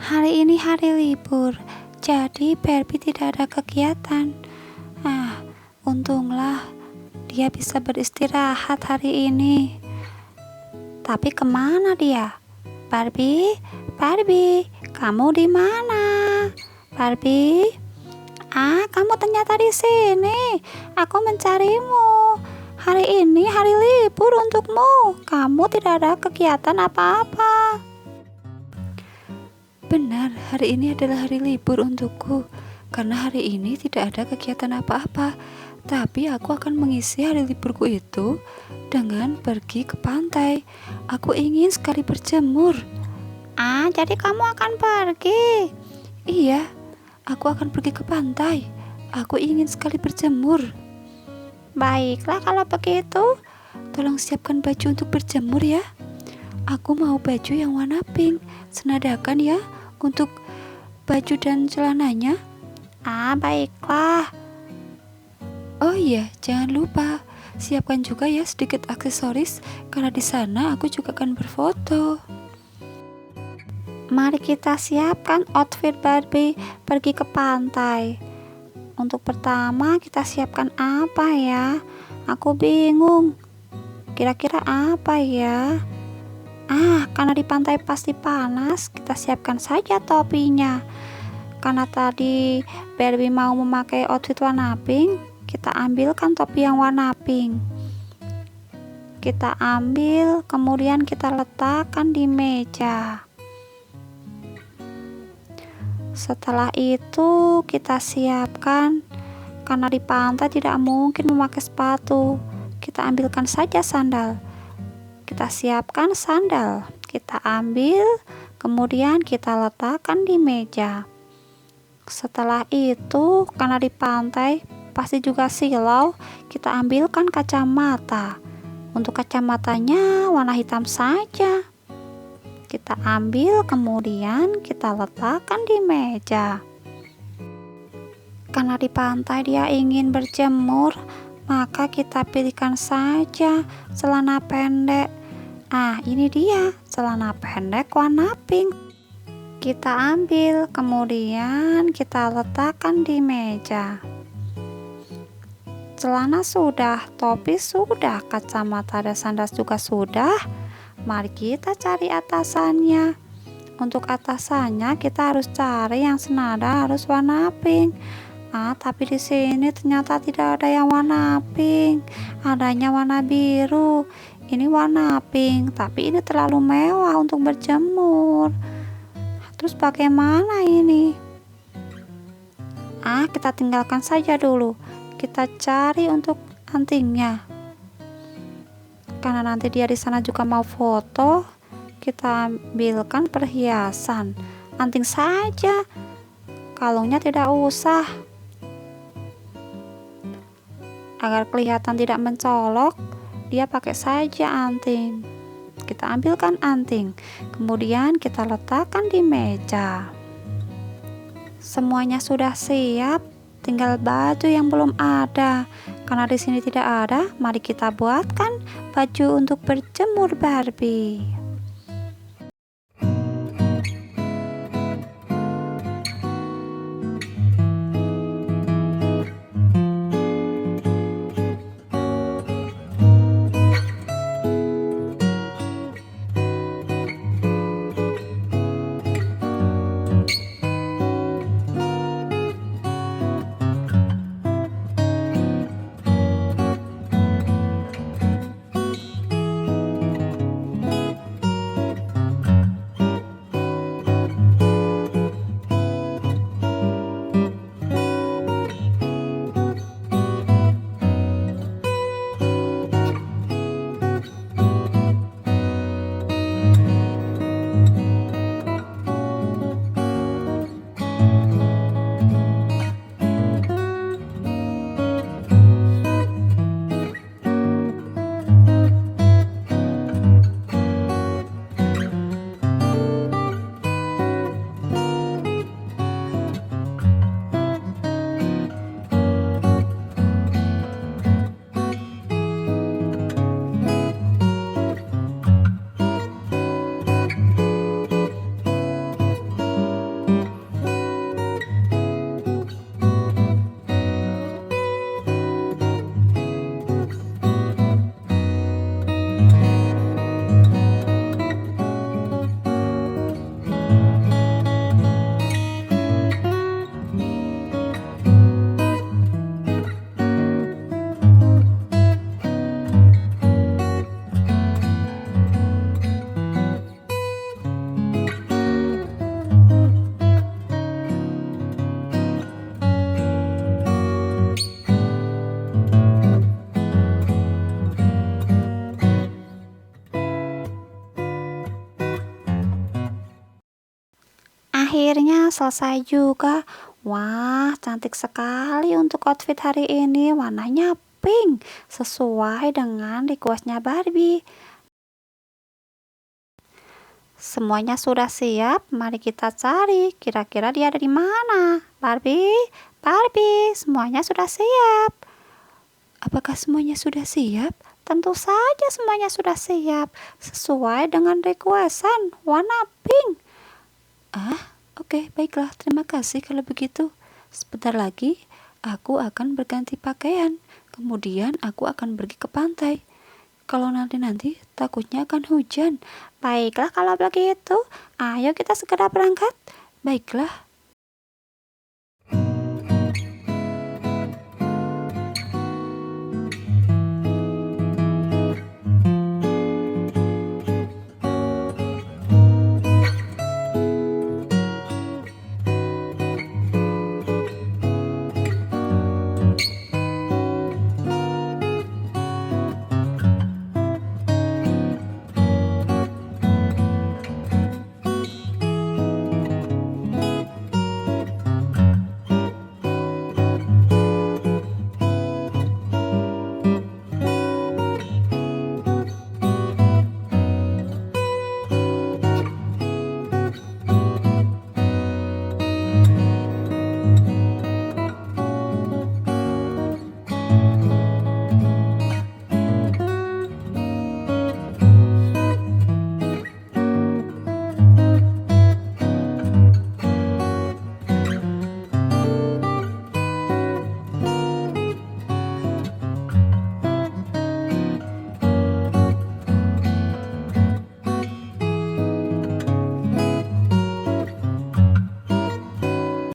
Hari ini hari libur, jadi Barbie tidak ada kegiatan. Untunglah dia bisa beristirahat hari ini. Tapi kemana dia? Barbie, Barbie, kamu di mana? Barbie, kamu ternyata di sini. Aku mencarimu. Hari ini hari libur untukmu. Kamu tidak ada kegiatan apa-apa. Benar, hari ini adalah hari libur untukku. Karena hari ini tidak ada kegiatan apa-apa. Tapi aku akan mengisi hari liburku itu dengan pergi ke pantai. Aku ingin sekali berjemur. Jadi kamu akan pergi? Iya, aku akan pergi ke pantai. Aku ingin sekali berjemur. Baiklah kalau begitu, tolong siapkan baju untuk berjemur ya. Aku mau baju yang warna pink, senadakan ya untuk baju dan celananya. Baiklah. Oh iya, jangan lupa siapkan juga ya sedikit aksesoris karena di sana aku juga akan berfoto. Mari kita siapkan outfit Barbie pergi ke pantai. Untuk pertama kita siapkan apa ya? Aku bingung. Kira-kira apa ya? Karena di pantai pasti panas, kita siapkan saja topinya. Karena tadi Barbie mau memakai outfit warna pink, kita ambilkan topi yang warna pink. Kita ambil, kemudian kita letakkan di meja. Setelah itu kita siapkan, karena di pantai tidak mungkin memakai sepatu, kita ambilkan saja sandal. Kita siapkan sandal, kita ambil, kemudian kita letakkan di meja. Setelah itu, karena di pantai pasti juga silau, kita ambilkan kacamata. Untuk kacamatanya warna hitam saja. Kita ambil, kemudian kita letakkan di meja. Karena di pantai dia ingin berjemur, maka kita pilihkan saja celana pendek. Ini dia celana pendek warna pink. Kita ambil, kemudian kita letakkan di meja. Celana sudah, topi sudah, kacamata dan sandal juga sudah. Mari kita cari atasannya. Untuk atasannya kita harus cari yang senada, harus warna pink. Tapi di sini ternyata tidak ada yang warna pink. Adanya warna biru. Ini warna pink, tapi ini terlalu mewah untuk berjemur. Terus bagaimana ini? Kita tinggalkan saja dulu. Kita cari untuk antingnya. Karena nanti dia di sana juga mau foto, kita ambilkan perhiasan. Anting saja. Kalungnya tidak usah. Agar kelihatan tidak mencolok, dia pakai saja anting. Kita ambilkan anting, kemudian kita letakkan di meja. Semuanya sudah siap, tinggal baju yang belum ada. Karena di sini tidak ada, mari kita buatkan baju untuk berjemur Barbie. Akhirnya selesai juga. Wah, cantik sekali untuk outfit hari ini. Warnanya pink, sesuai dengan requestnya Barbie. Semuanya sudah siap, mari kita cari. Kira-kira dia ada di mana? Barbie, Barbie, semuanya sudah siap. Apakah semuanya sudah siap? Tentu saja semuanya sudah siap, sesuai dengan requestan warna pink. Oke, baiklah. Terima kasih kalau begitu. Sebentar lagi, aku akan berganti pakaian. Kemudian aku akan pergi ke pantai. Kalau nanti takutnya akan hujan. Baiklah kalau begitu, ayo kita segera berangkat. Baiklah.